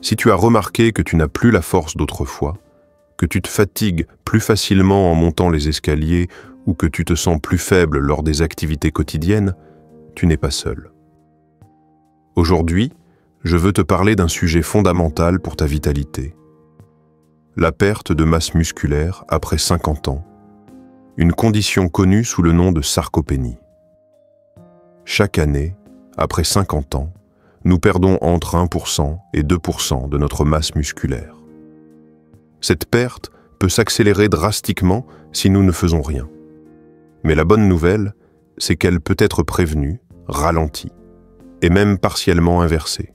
Si tu as remarqué que tu n'as plus la force d'autrefois, que tu te fatigues plus facilement en montant les escaliers ou que tu te sens plus faible lors des activités quotidiennes, tu n'es pas seul. Aujourd'hui, je veux te parler d'un sujet fondamental pour ta vitalité. La perte de masse musculaire après 50 ans, une condition connue sous le nom de sarcopénie. Chaque année, après 50 ans, nous perdons entre 1% et 2% de notre masse musculaire. Cette perte peut s'accélérer drastiquement si nous ne faisons rien. Mais la bonne nouvelle, c'est qu'elle peut être prévenue, ralentie, et même partiellement inversée.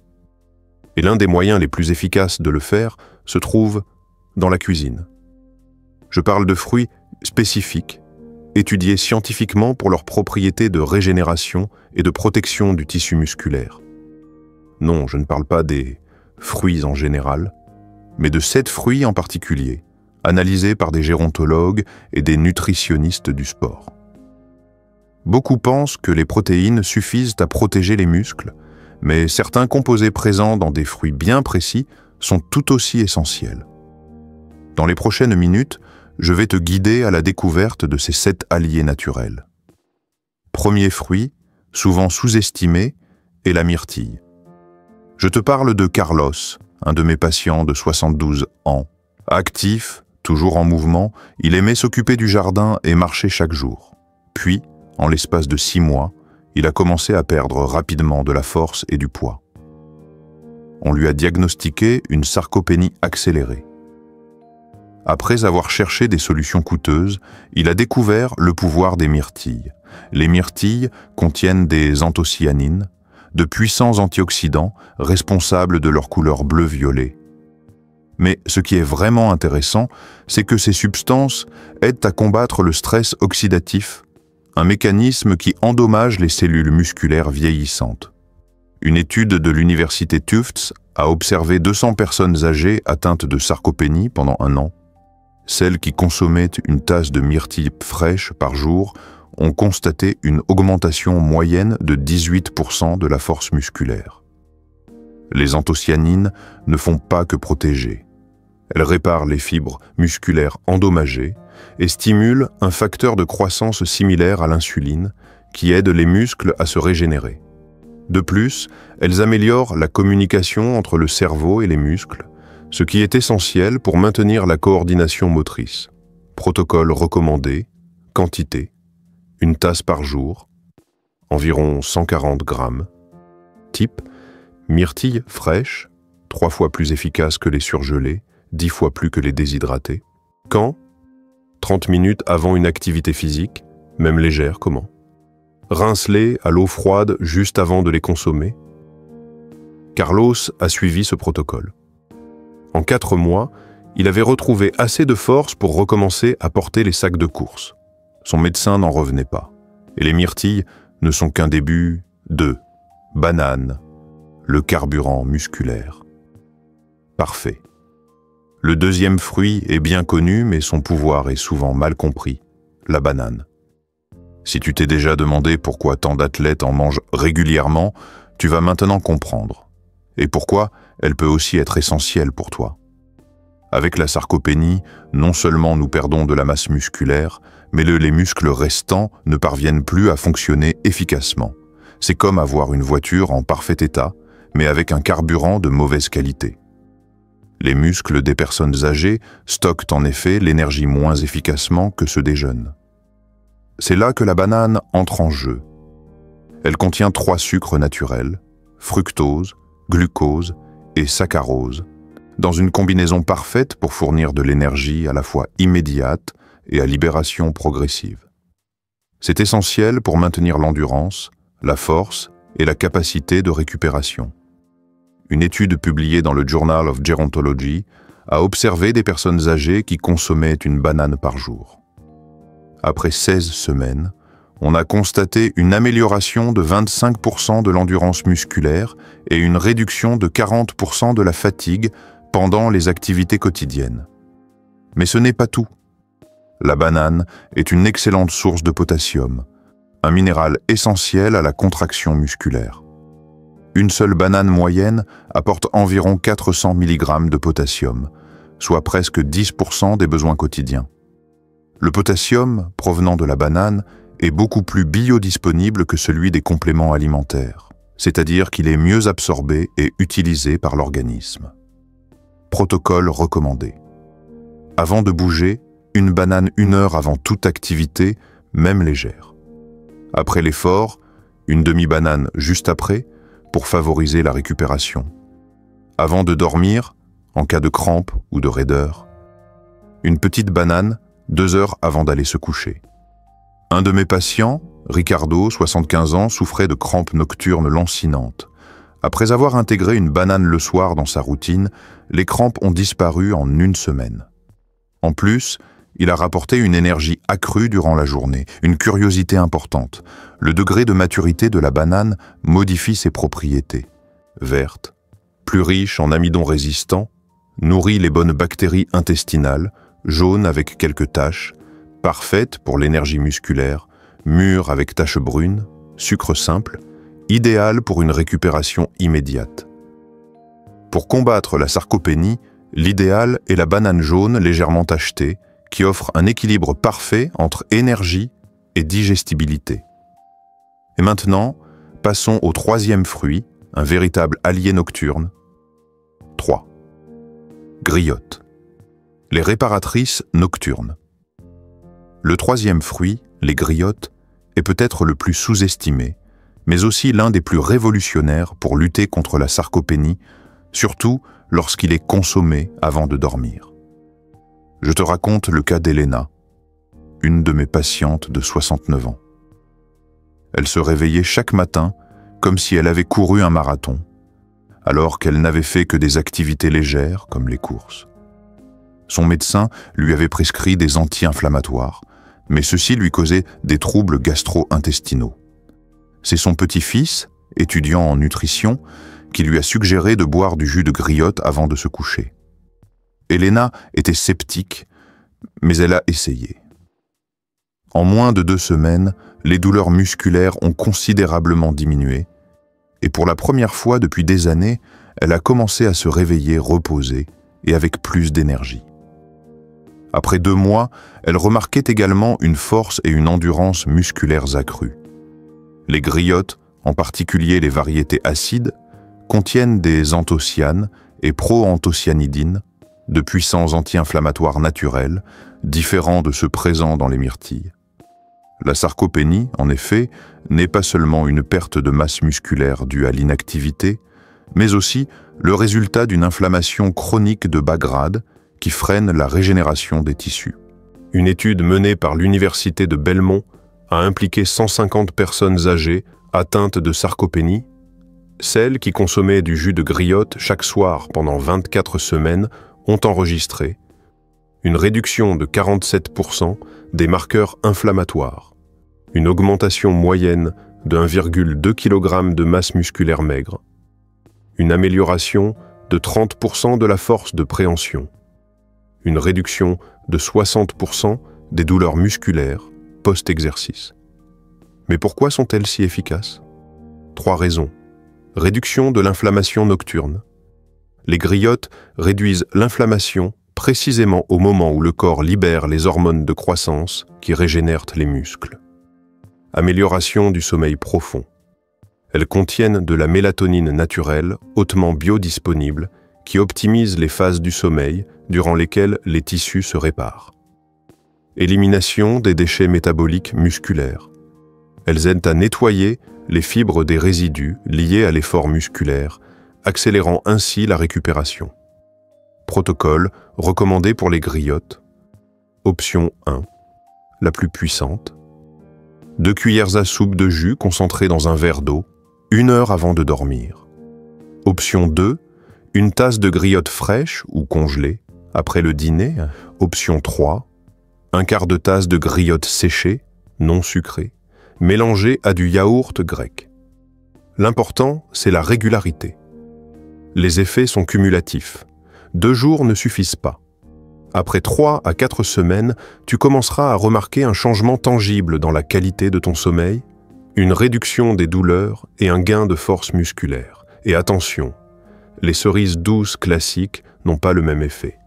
Et l'un des moyens les plus efficaces de le faire se trouve dans la cuisine. Je parle de fruits spécifiques, étudiés scientifiquement pour leurs propriétés de régénération et de protection du tissu musculaire. Non, je ne parle pas des fruits en général, mais de 7 fruits en particulier, analysés par des gérontologues et des nutritionnistes du sport. Beaucoup pensent que les protéines suffisent à protéger les muscles, mais certains composés présents dans des fruits bien précis sont tout aussi essentiels. Dans les prochaines minutes, je vais te guider à la découverte de ces 7 alliés naturels. Premier fruit, souvent sous-estimé, est la myrtille. Je te parle de Carlos, un de mes patients de 72 ans. Actif, toujours en mouvement, il aimait s'occuper du jardin et marcher chaque jour. Puis, en l'espace de 6 mois, il a commencé à perdre rapidement de la force et du poids. On lui a diagnostiqué une sarcopénie accélérée. Après avoir cherché des solutions coûteuses, il a découvert le pouvoir des myrtilles. Les myrtilles contiennent des anthocyanines, de puissants antioxydants responsables de leur couleur bleu-violet. Mais ce qui est vraiment intéressant, c'est que ces substances aident à combattre le stress oxydatif, un mécanisme qui endommage les cellules musculaires vieillissantes. Une étude de l'université Tufts a observé 200 personnes âgées atteintes de sarcopénie pendant 1 an. Celles qui consommaient une tasse de myrtille fraîche par jour ont constaté une augmentation moyenne de 18% de la force musculaire. Les anthocyanines ne font pas que protéger. Elles réparent les fibres musculaires endommagées et stimulent un facteur de croissance similaire à l'insuline qui aide les muscles à se régénérer. De plus, elles améliorent la communication entre le cerveau et les muscles, ce qui est essentiel pour maintenir la coordination motrice. Protocole recommandé, quantité, 1 tasse par jour, environ 140 grammes. Type, myrtille fraîche, 3 fois plus efficace que les surgelées, 10 fois plus que les déshydratées. Quand? 30 minutes avant une activité physique, même légère, comment? Rince-les à l'eau froide juste avant de les consommer. Carlos a suivi ce protocole. En 4 mois, il avait retrouvé assez de force pour recommencer à porter les sacs de course. Son médecin n'en revenait pas. Et les myrtilles ne sont qu'un début de banane, le carburant musculaire. Parfait. Le deuxième fruit est bien connu, mais son pouvoir est souvent mal compris, la banane. Si tu t'es déjà demandé pourquoi tant d'athlètes en mangent régulièrement, tu vas maintenant comprendre. Et pourquoi elle peut aussi être essentielle pour toi. Avec la sarcopénie, non seulement nous perdons de la masse musculaire, mais les muscles restants ne parviennent plus à fonctionner efficacement. C'est comme avoir une voiture en parfait état, mais avec un carburant de mauvaise qualité. Les muscles des personnes âgées stockent en effet l'énergie moins efficacement que ceux des jeunes. C'est là que la banane entre en jeu. Elle contient 3 sucres naturels, fructose, glucose et saccharose, dans une combinaison parfaite pour fournir de l'énergie à la fois immédiate et à libération progressive. C'est essentiel pour maintenir l'endurance, la force et la capacité de récupération. Une étude publiée dans le Journal of Gerontology a observé des personnes âgées qui consommaient une banane par jour. Après 16 semaines, on a constaté une amélioration de 25% de l'endurance musculaire et une réduction de 40% de la fatigue pendant les activités quotidiennes. Mais ce n'est pas tout. La banane est une excellente source de potassium, un minéral essentiel à la contraction musculaire. Une seule banane moyenne apporte environ 400 mg de potassium, soit presque 10% des besoins quotidiens. Le potassium, provenant de la banane, est beaucoup plus biodisponible que celui des compléments alimentaires, c'est-à-dire qu'il est mieux absorbé et utilisé par l'organisme. Protocole recommandé. Avant de bouger, une banane 1 heure avant toute activité, même légère. Après l'effort, une demi-banane juste après, pour favoriser la récupération. Avant de dormir, en cas de crampe ou de raideur. Une petite banane 2 heures avant d'aller se coucher. Un de mes patients, Ricardo, 75 ans, souffrait de crampes nocturnes lancinantes. Après avoir intégré une banane le soir dans sa routine, les crampes ont disparu en 1 semaine. En plus, il a rapporté une énergie accrue durant la journée, une curiosité importante. Le degré de maturité de la banane modifie ses propriétés. Verte, plus riche en amidon résistants, nourrit les bonnes bactéries intestinales, jaune avec quelques taches, parfaite pour l'énergie musculaire, mûre avec taches brunes, sucre simple, idéale pour une récupération immédiate. Pour combattre la sarcopénie, l'idéal est la banane jaune légèrement tachetée, qui offre un équilibre parfait entre énergie et digestibilité. Et maintenant, passons au 3e fruit, un véritable allié nocturne. 3. Griotte. Les réparatrices nocturnes. Le 3e fruit, les griottes, est peut-être le plus sous-estimé, mais aussi l'un des plus révolutionnaires pour lutter contre la sarcopénie, surtout lorsqu'il est consommé avant de dormir. Je te raconte le cas d'Elena, une de mes patientes de 69 ans. Elle se réveillait chaque matin comme si elle avait couru un marathon, alors qu'elle n'avait fait que des activités légères comme les courses. Son médecin lui avait prescrit des anti-inflammatoires, mais ceci lui causait des troubles gastro-intestinaux. C'est son petit-fils, étudiant en nutrition, qui lui a suggéré de boire du jus de griotte avant de se coucher. Elena était sceptique, mais elle a essayé. En moins de 2 semaines, les douleurs musculaires ont considérablement diminué, et pour la première fois depuis des années, elle a commencé à se réveiller reposée et avec plus d'énergie. Après 2 mois, elle remarquait également une force et une endurance musculaires accrues. Les griottes, en particulier les variétés acides, contiennent des anthocyanes et proanthocyanidines, de puissants anti-inflammatoires naturels, différents de ceux présents dans les myrtilles. La sarcopénie, en effet, n'est pas seulement une perte de masse musculaire due à l'inactivité, mais aussi le résultat d'une inflammation chronique de bas grade qui freine la régénération des tissus. Une étude menée par l'Université de Belmont a impliqué 150 personnes âgées atteintes de sarcopénie. Celles qui consommaient du jus de griotte chaque soir pendant 24 semaines ont enregistré une réduction de 47% des marqueurs inflammatoires, une augmentation moyenne de 1,2 kg de masse musculaire maigre, une amélioration de 30% de la force de préhension, une réduction de 60% des douleurs musculaires post-exercice. Mais pourquoi sont-elles si efficaces? 3 raisons. Réduction de l'inflammation nocturne. Les griottes réduisent l'inflammation précisément au moment où le corps libère les hormones de croissance qui régénèrent les muscles. Amélioration du sommeil profond. Elles contiennent de la mélatonine naturelle hautement biodisponible qui optimise les phases du sommeil durant lesquelles les tissus se réparent. Élimination des déchets métaboliques musculaires. Elles aident à nettoyer les fibres des résidus liés à l'effort musculaire, accélérant ainsi la récupération. Protocole recommandé pour les griottes. Option 1, la plus puissante. 2 cuillères à soupe de jus concentré dans un verre d'eau, 1 heure avant de dormir. Option 2, une tasse de griotte fraîche ou congelée après le dîner. Option 3, un quart de tasse de griotte séchée, non sucrée, mélangée à du yaourt grec. L'important, c'est la régularité. Les effets sont cumulatifs. 2 jours ne suffisent pas. Après 3 à 4 semaines, tu commenceras à remarquer un changement tangible dans la qualité de ton sommeil, une réduction des douleurs et un gain de force musculaire. Et attention, les cerises douces classiques n'ont pas le même effet.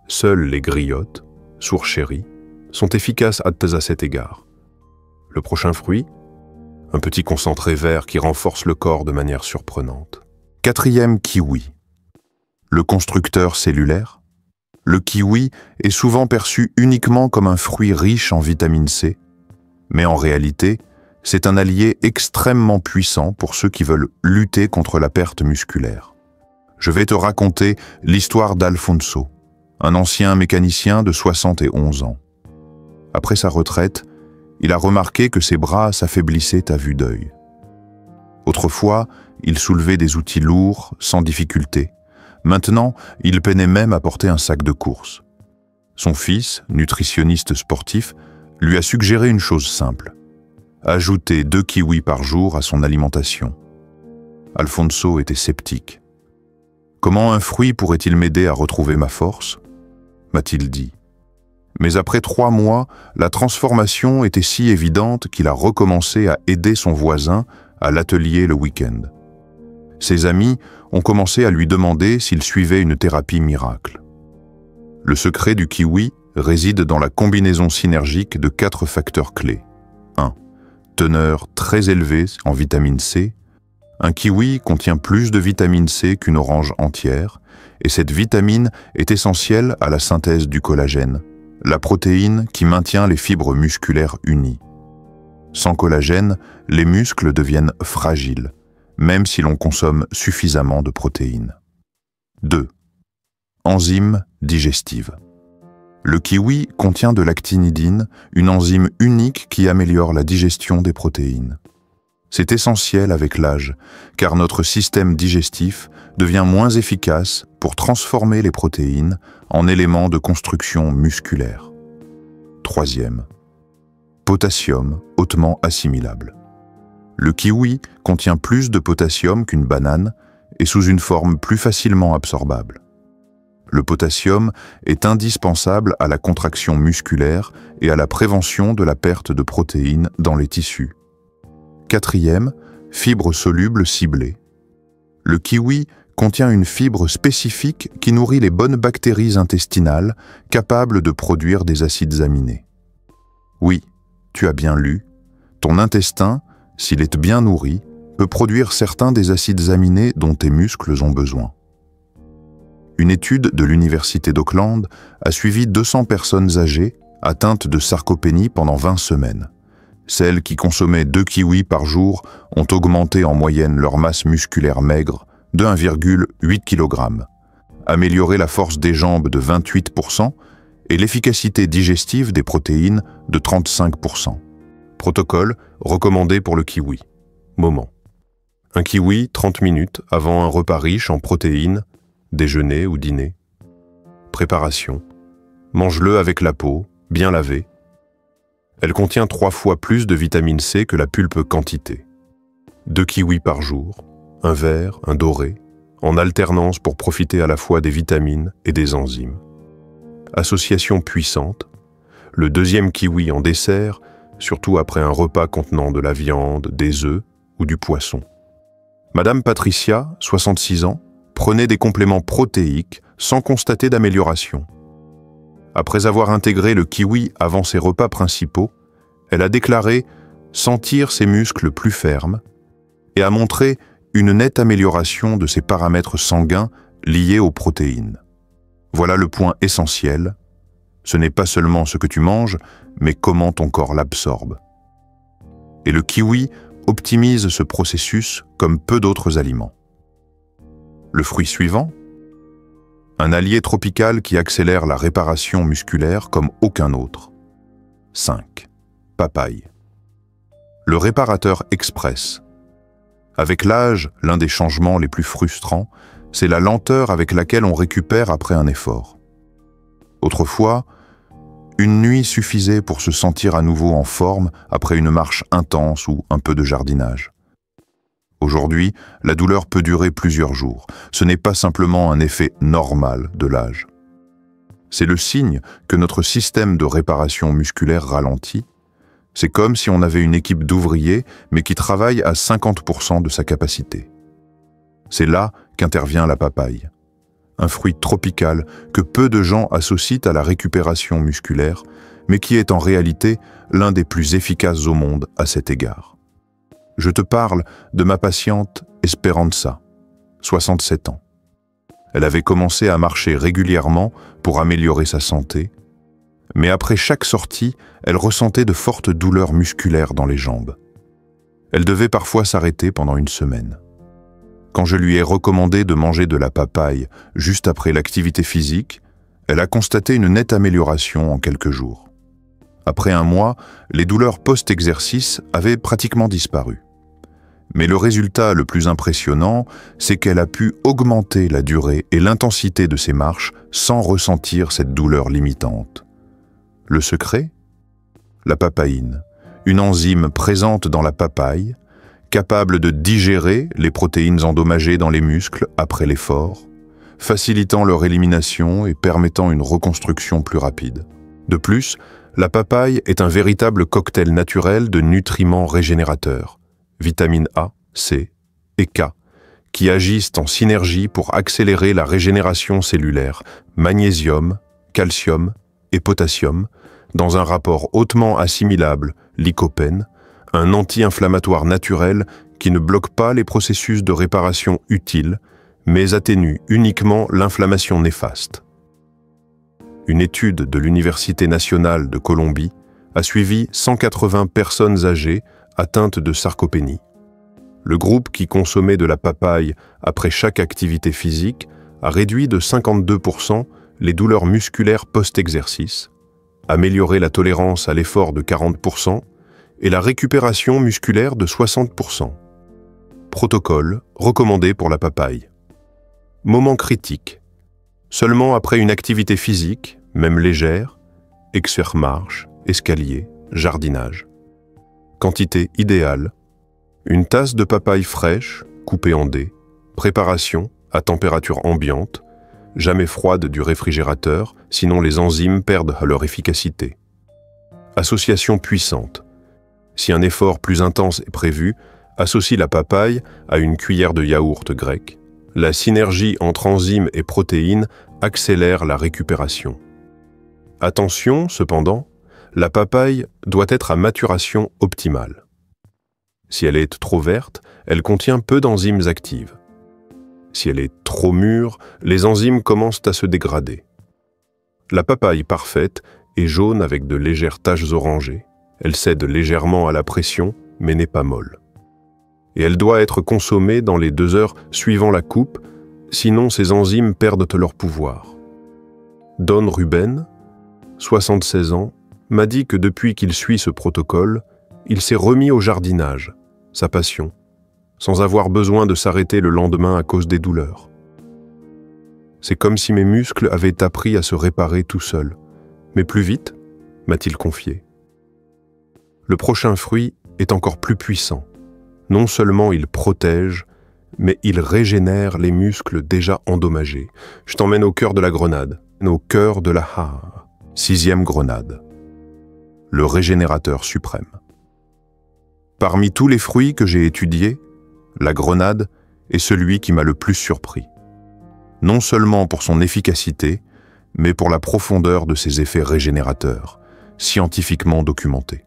Seules les griottes, sourds chéris, sont efficaces à cet égard. Le prochain fruit, un petit concentré vert qui renforce le corps de manière surprenante. Quatrième, kiwi. Le constructeur cellulaire. Le kiwi est souvent perçu uniquement comme un fruit riche en vitamine C, mais en réalité, c'est un allié extrêmement puissant pour ceux qui veulent lutter contre la perte musculaire. Je vais te raconter l'histoire d'Alfonso, un ancien mécanicien de 71 ans. Après sa retraite, il a remarqué que ses bras s'affaiblissaient à vue d'œil. Autrefois, il soulevait des outils lourds, sans difficulté. Maintenant, il peinait même à porter un sac de course. Son fils, nutritionniste sportif, lui a suggéré une chose simple: ajouter 2 kiwis par jour à son alimentation. Alfonso était sceptique. « Comment un fruit pourrait-il m'aider à retrouver ma force ?» m'a-t-il dit. Mais après 3 mois, la transformation était si évidente qu'il a recommencé à aider son voisin à l'atelier le week-end. Ses amis ont commencé à lui demander s'il suivait une thérapie miracle. Le secret du kiwi réside dans la combinaison synergique de 4 facteurs clés. 1. Teneur très élevée en vitamine C. Un kiwi contient plus de vitamine C qu'une orange entière, et cette vitamine est essentielle à la synthèse du collagène, la protéine qui maintient les fibres musculaires unies. Sans collagène, les muscles deviennent fragiles, même si l'on consomme suffisamment de protéines. 2. Enzyme digestive. Le kiwi contient de l'actinidine, une enzyme unique qui améliore la digestion des protéines. C'est essentiel avec l'âge, car notre système digestif devient moins efficace pour transformer les protéines en éléments de construction musculaire. 3. Potassium hautement assimilable. Le kiwi contient plus de potassium qu'une banane et sous une forme plus facilement absorbable. Le potassium est indispensable à la contraction musculaire et à la prévention de la perte de protéines dans les tissus. 4. Fibre soluble ciblée. Le kiwi contient une fibre spécifique qui nourrit les bonnes bactéries intestinales capables de produire des acides aminés. Oui, tu as bien lu, ton intestin, s'il est bien nourri, peut produire certains des acides aminés dont tes muscles ont besoin. Une étude de l'Université d'Auckland a suivi 200 personnes âgées atteintes de sarcopénie pendant 20 semaines. Celles qui consommaient 2 kiwis par jour ont augmenté en moyenne leur masse musculaire maigre de 1,8 kg, amélioré la force des jambes de 28% et l'efficacité digestive des protéines de 35%. Protocole recommandé pour le kiwi. Moment. Un kiwi 30 minutes avant un repas riche en protéines, déjeuner ou dîner. Préparation. Mange-le avec la peau, bien lavée. Elle contient 3 fois plus de vitamine C que la pulpe quantité. 2 kiwis par jour, un vert, un doré, en alternance pour profiter à la fois des vitamines et des enzymes. Association puissante, le 2e kiwi en dessert, surtout après un repas contenant de la viande, des œufs ou du poisson. Madame Patricia, 66 ans, prenait des compléments protéiques sans constater d'amélioration. Après avoir intégré le kiwi avant ses repas principaux, elle a déclaré sentir ses muscles plus fermes et a montré une nette amélioration de ses paramètres sanguins liés aux protéines. Voilà le point essentiel. Ce n'est pas seulement ce que tu manges, mais comment ton corps l'absorbe. Et le kiwi optimise ce processus comme peu d'autres aliments. Le fruit suivant, un allié tropical qui accélère la réparation musculaire comme aucun autre. 5. Papaye. Le réparateur express. Avec l'âge, l'un des changements les plus frustrants, c'est la lenteur avec laquelle on récupère après un effort. Autrefois, une nuit suffisait pour se sentir à nouveau en forme après une marche intense ou un peu de jardinage. Aujourd'hui, la douleur peut durer plusieurs jours. Ce n'est pas simplement un effet normal de l'âge. C'est le signe que notre système de réparation musculaire ralentit. C'est comme si on avait une équipe d'ouvriers, mais qui travaille à 50% de sa capacité. C'est là qu'intervient la papaye. Un fruit tropical que peu de gens associent à la récupération musculaire, mais qui est en réalité l'un des plus efficaces au monde à cet égard. Je te parle de ma patiente Esperanza, 67 ans. Elle avait commencé à marcher régulièrement pour améliorer sa santé, mais après chaque sortie, elle ressentait de fortes douleurs musculaires dans les jambes. Elle devait parfois s'arrêter pendant une semaine. Quand je lui ai recommandé de manger de la papaye juste après l'activité physique, elle a constaté une nette amélioration en quelques jours. Après un mois, les douleurs post-exercice avaient pratiquement disparu. Mais le résultat le plus impressionnant, c'est qu'elle a pu augmenter la durée et l'intensité de ses marches sans ressentir cette douleur limitante. Le secret ? La papaïne, une enzyme présente dans la papaye, capable de digérer les protéines endommagées dans les muscles après l'effort, facilitant leur élimination et permettant une reconstruction plus rapide. De plus, la papaye est un véritable cocktail naturel de nutriments régénérateurs, vitamines A, C et K, qui agissent en synergie pour accélérer la régénération cellulaire, magnésium, calcium et potassium, dans un rapport hautement assimilable, lycopène, un anti-inflammatoire naturel qui ne bloque pas les processus de réparation utiles, mais atténue uniquement l'inflammation néfaste. Une étude de l'Université nationale de Colombie a suivi 180 personnes âgées atteintes de sarcopénie. Le groupe qui consommait de la papaye après chaque activité physique a réduit de 52% les douleurs musculaires post-exercice, amélioré la tolérance à l'effort de 40% et la récupération musculaire de 60%. Protocole recommandé pour la papaye. Moment critique. Seulement après une activité physique, même légère, marche, escalier, jardinage. Quantité idéale. Une tasse de papaye fraîche, coupée en dés. Préparation à température ambiante. Jamais froide du réfrigérateur, sinon les enzymes perdent leur efficacité. Association puissante. Si un effort plus intense est prévu, associe la papaye à une cuillère de yaourt grec. La synergie entre enzymes et protéines accélère la récupération. Attention, cependant, la papaye doit être à maturation optimale. Si elle est trop verte, elle contient peu d'enzymes actives. Si elle est trop mûre, les enzymes commencent à se dégrader. La papaye parfaite est jaune avec de légères taches orangées. Elle cède légèrement à la pression, mais n'est pas molle. Et elle doit être consommée dans les 2 heures suivant la coupe, sinon ses enzymes perdent leur pouvoir. Don Ruben, 76 ans, m'a dit que depuis qu'il suit ce protocole, il s'est remis au jardinage, sa passion, sans avoir besoin de s'arrêter le lendemain à cause des douleurs. C'est comme si mes muscles avaient appris à se réparer tout seuls, mais plus vite, m'a-t-il confié. Le prochain fruit est encore plus puissant. Non seulement il protège, mais il régénère les muscles déjà endommagés. Je t'emmène au cœur de la grenade, au cœur de la 6e grenade. Le régénérateur suprême. Parmi tous les fruits que j'ai étudiés, la grenade est celui qui m'a le plus surpris. Non seulement pour son efficacité, mais pour la profondeur de ses effets régénérateurs, scientifiquement documentés.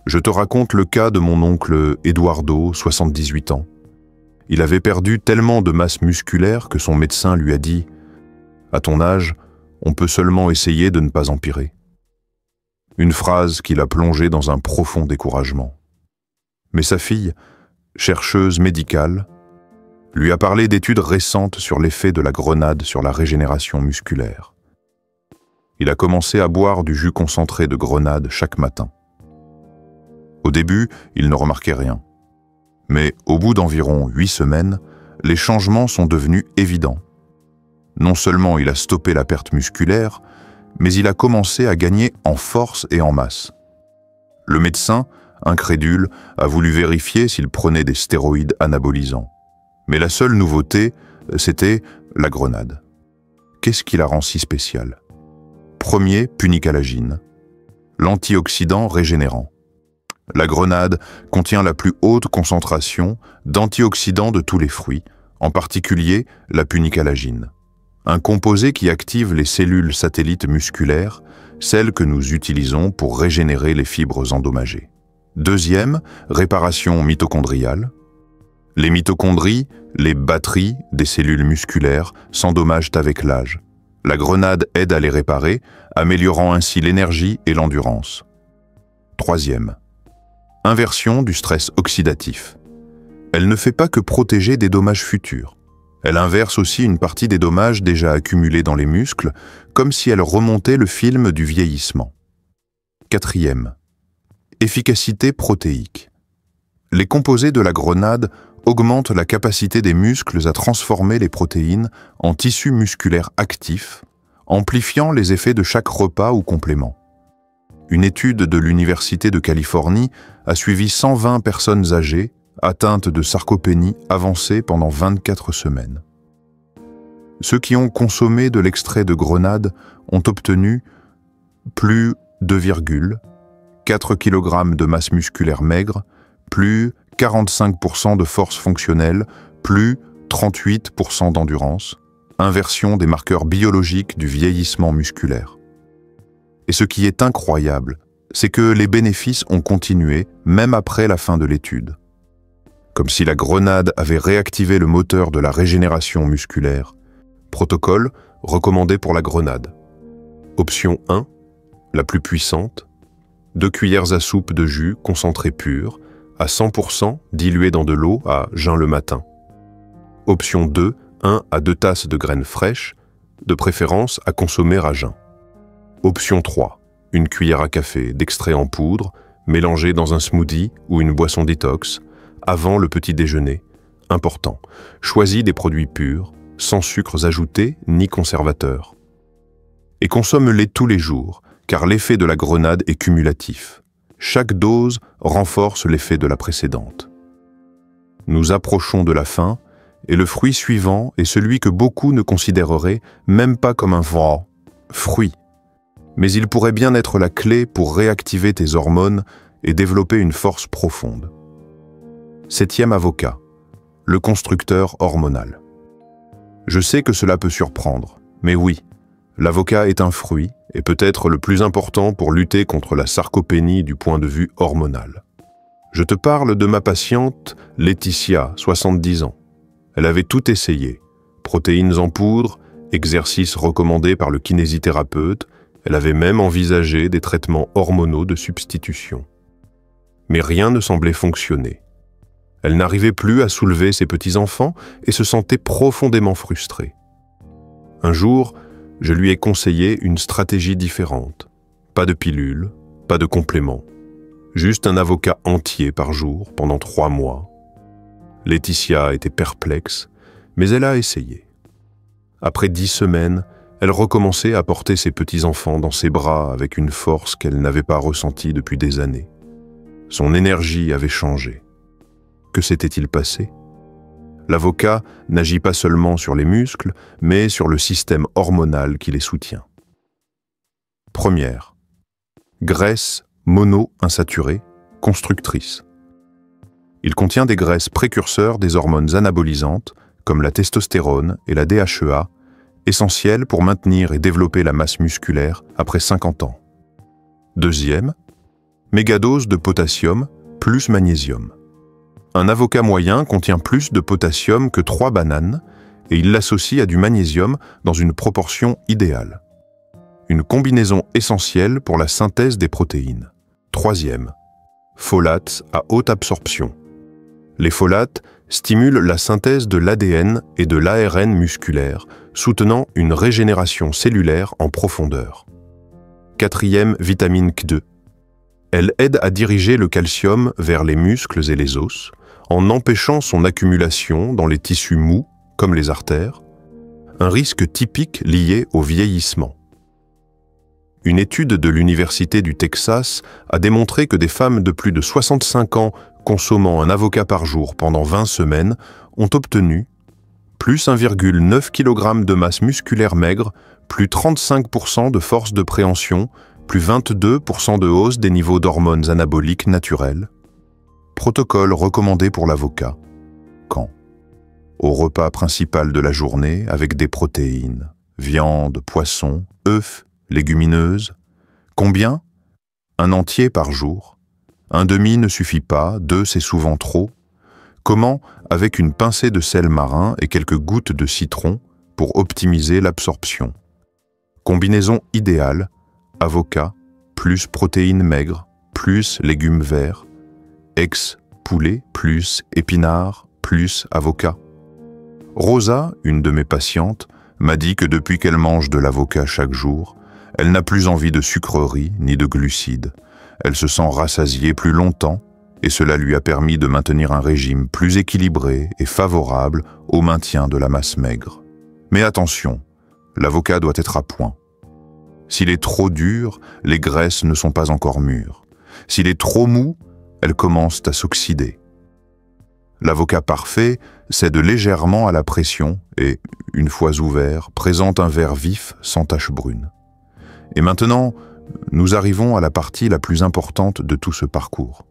Je te raconte le cas de mon oncle Eduardo, 78 ans. Il avait perdu tellement de masse musculaire que son médecin lui a dit « À ton âge, on peut seulement essayer de ne pas empirer. » Une phrase qui l'a plongé dans un profond découragement. Mais sa fille, chercheuse médicale, lui a parlé d'études récentes sur l'effet de la grenade sur la régénération musculaire. Il a commencé à boire du jus concentré de grenade chaque matin. Au début, il ne remarquait rien. Mais au bout d'environ 8 semaines, les changements sont devenus évidents. Non seulement il a stoppé la perte musculaire, mais il a commencé à gagner en force et en masse. Le médecin, incrédule, a voulu vérifier s'il prenait des stéroïdes anabolisants. Mais la seule nouveauté, c'était la grenade. Qu'est-ce qui la rend si spéciale? Premier, punicalagine, l'antioxydant régénérant. La grenade contient la plus haute concentration d'antioxydants de tous les fruits, en particulier la punicalagine, un composé qui active les cellules satellites musculaires, celles que nous utilisons pour régénérer les fibres endommagées. Deuxième, réparation mitochondriale. Les mitochondries, les batteries des cellules musculaires, s'endommagent avec l'âge. La grenade aide à les réparer, améliorant ainsi l'énergie et l'endurance. Troisième, inversion du stress oxydatif. Elle ne fait pas que protéger des dommages futurs. Elle inverse aussi une partie des dommages déjà accumulés dans les muscles, comme si elle remontait le film du vieillissement. Quatrième, efficacité protéique. Les composés de la grenade augmentent la capacité des muscles à transformer les protéines en tissus musculaires actifs, amplifiant les effets de chaque repas ou complément. Une étude de l'Université de Californie a suivi 120 personnes âgées atteintes de sarcopénie avancée pendant 24 semaines. Ceux qui ont consommé de l'extrait de grenade ont obtenu plus 2,4 kg de masse musculaire maigre, plus 45% de force fonctionnelle, plus 38% d'endurance, inversion des marqueurs biologiques du vieillissement musculaire. Et ce qui est incroyable, c'est que les bénéfices ont continué même après la fin de l'étude. Comme si la grenade avait réactivé le moteur de la régénération musculaire. Protocole recommandé pour la grenade. Option 1, la plus puissante, 2 cuillères à soupe de jus concentré pur, à 100% dilué dans de l'eau à jeun le matin. Option 2, 1 à 2 tasses de graines fraîches, de préférence à consommer à jeun. Option 3, une cuillère à café d'extrait en poudre, mélangé dans un smoothie ou une boisson détox, avant le petit déjeuner. Important, choisis des produits purs, sans sucres ajoutés ni conservateurs. Et consomme-les tous les jours, car l'effet de la grenade est cumulatif. Chaque dose renforce l'effet de la précédente. Nous approchons de la fin, et le fruit suivant est celui que beaucoup ne considéreraient même pas comme un vrai fruit. Mais il pourrait bien être la clé pour réactiver tes hormones et développer une force profonde. Septième avocat, le constructeur hormonal. Je sais que cela peut surprendre, mais oui, l'avocat est un fruit et peut-être le plus important pour lutter contre la sarcopénie du point de vue hormonal. Je te parle de ma patiente Laetitia, 70 ans. Elle avait tout essayé, protéines en poudre, exercices recommandés par le kinésithérapeute, elle avait même envisagé des traitements hormonaux de substitution. Mais rien ne semblait fonctionner. Elle n'arrivait plus à soulever ses petits-enfants et se sentait profondément frustrée. Un jour, je lui ai conseillé une stratégie différente. Pas de pilule, pas de complément. Juste un avocat entier par jour pendant 3 mois. Laetitia était perplexe, mais elle a essayé. Après 10 semaines, elle recommençait à porter ses petits-enfants dans ses bras avec une force qu'elle n'avait pas ressentie depuis des années. Son énergie avait changé. Que s'était-il passé? L'avocat n'agit pas seulement sur les muscles, mais sur le système hormonal qui les soutient. Première, graisse mono-insaturée, constructrice. Il contient des graisses précurseurs des hormones anabolisantes, comme la testostérone et la DHEA, essentielles pour maintenir et développer la masse musculaire après 50 ans. Deuxième, mégadose de potassium plus magnésium. Un avocat moyen contient plus de potassium que 3 bananes et il l'associe à du magnésium dans une proportion idéale. Une combinaison essentielle pour la synthèse des protéines. Troisième, folates à haute absorption. Les folates stimulent la synthèse de l'ADN et de l'ARN musculaire, soutenant une régénération cellulaire en profondeur. Quatrième, vitamine K2. Elle aide à diriger le calcium vers les muscles et les os, en empêchant son accumulation dans les tissus mous, comme les artères, un risque typique lié au vieillissement. Une étude de l'Université du Texas a démontré que des femmes de plus de 65 ans consommant un avocat par jour pendant 20 semaines ont obtenu plus 1,9 kg de masse musculaire maigre, plus 35% de force de préhension plus 22% de hausse des niveaux d'hormones anaboliques naturelles. Protocole recommandé pour l'avocat. Quand? Au repas principal de la journée avec des protéines, viande, poisson, œufs, légumineuses. Combien? Un entier par jour. Un demi ne suffit pas, 2 c'est souvent trop. Comment? Avec une pincée de sel marin et quelques gouttes de citron pour optimiser l'absorption. Combinaison idéale, avocat, plus protéines maigres, plus légumes verts, ex-poulet, plus épinards, plus avocat. Rosa, une de mes patientes, m'a dit que depuis qu'elle mange de l'avocat chaque jour, elle n'a plus envie de sucreries ni de glucides. Elle se sent rassasiée plus longtemps et cela lui a permis de maintenir un régime plus équilibré et favorable au maintien de la masse maigre. Mais attention, l'avocat doit être à point. S'il est trop dur, les graisses ne sont pas encore mûres. S'il est trop mou, elles commencent à s'oxyder. L'avocat parfait cède légèrement à la pression et, une fois ouvert, présente un vert vif sans tache brune. Et maintenant, nous arrivons à la partie la plus importante de tout ce parcours.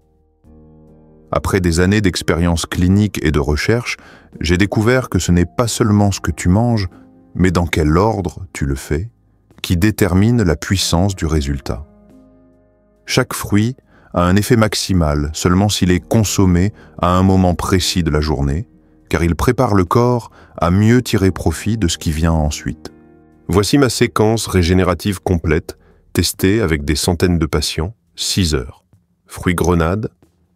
Après des années d'expérience clinique et de recherche, j'ai découvert que ce n'est pas seulement ce que tu manges, mais dans quel ordre tu le fais, qui détermine la puissance du résultat. Chaque fruit a un effet maximal seulement s'il est consommé à un moment précis de la journée, car il prépare le corps à mieux tirer profit de ce qui vient ensuite. Voici ma séquence régénérative complète, testée avec des centaines de patients, 6 heures. Fruits grenade,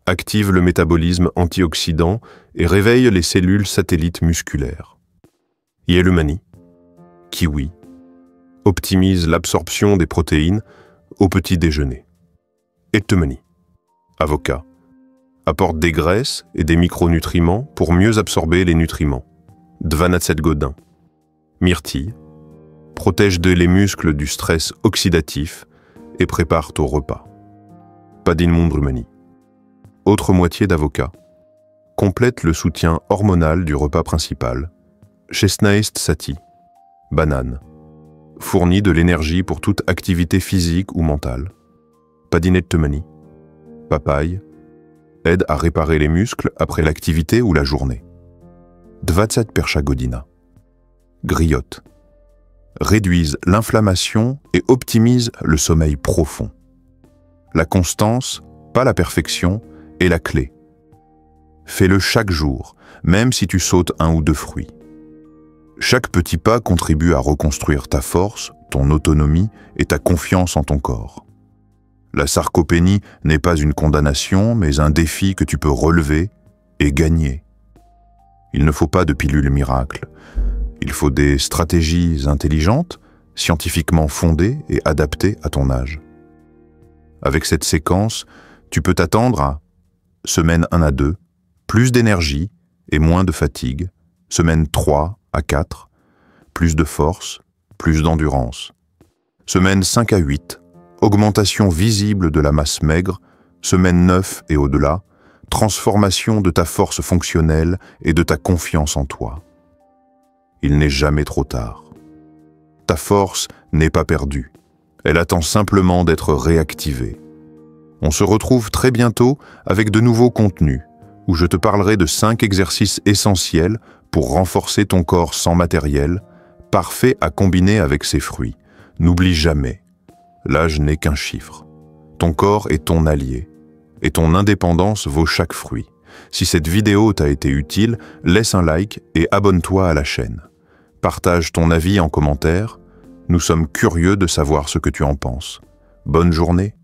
active le métabolisme antioxydant et réveille les cellules satellites musculaires. Yélemani, kiwi, optimise l'absorption des protéines au petit déjeuner. Ettemani, avocat, apporte des graisses et des micronutriments pour mieux absorber les nutriments. Dvanacet Godin, myrtille, protège les muscles du stress oxydatif et prépare ton repas. Padin Mundrumani, autre moitié d'avocat, complète le soutien hormonal du repas principal. Chesnaest Sati, banane, fournit de l'énergie pour toute activité physique ou mentale. Padinet Temani, papaye, aide à réparer les muscles après l'activité ou la journée. Dvatsat Perchagodina, griotte, réduisent l'inflammation et optimisent le sommeil profond. La constance, pas la perfection, est la clé. Fais-le chaque jour, même si tu sautes 1 ou 2 fruits. Chaque petit pas contribue à reconstruire ta force, ton autonomie et ta confiance en ton corps. La sarcopénie n'est pas une condamnation, mais un défi que tu peux relever et gagner. Il ne faut pas de pilule miracle. Il faut des stratégies intelligentes, scientifiquement fondées et adaptées à ton âge. Avec cette séquence, tu peux t'attendre à semaine 1 à 2, plus d'énergie et moins de fatigue, semaine 3 à 4, plus de force, plus d'endurance. Semaine 5 à 8, augmentation visible de la masse maigre, semaine 9 et au-delà, transformation de ta force fonctionnelle et de ta confiance en toi. Il n'est jamais trop tard. Ta force n'est pas perdue. Elle attend simplement d'être réactivée. On se retrouve très bientôt avec de nouveaux contenus, où je te parlerai de 5 exercices essentiels pour renforcer ton corps sans matériel, parfait à combiner avec ses fruits. N'oublie jamais, l'âge n'est qu'un chiffre. Ton corps est ton allié, et ton indépendance vaut chaque fruit. Si cette vidéo t'a été utile, laisse un like et abonne-toi à la chaîne. Partage ton avis en commentaire, nous sommes curieux de savoir ce que tu en penses. Bonne journée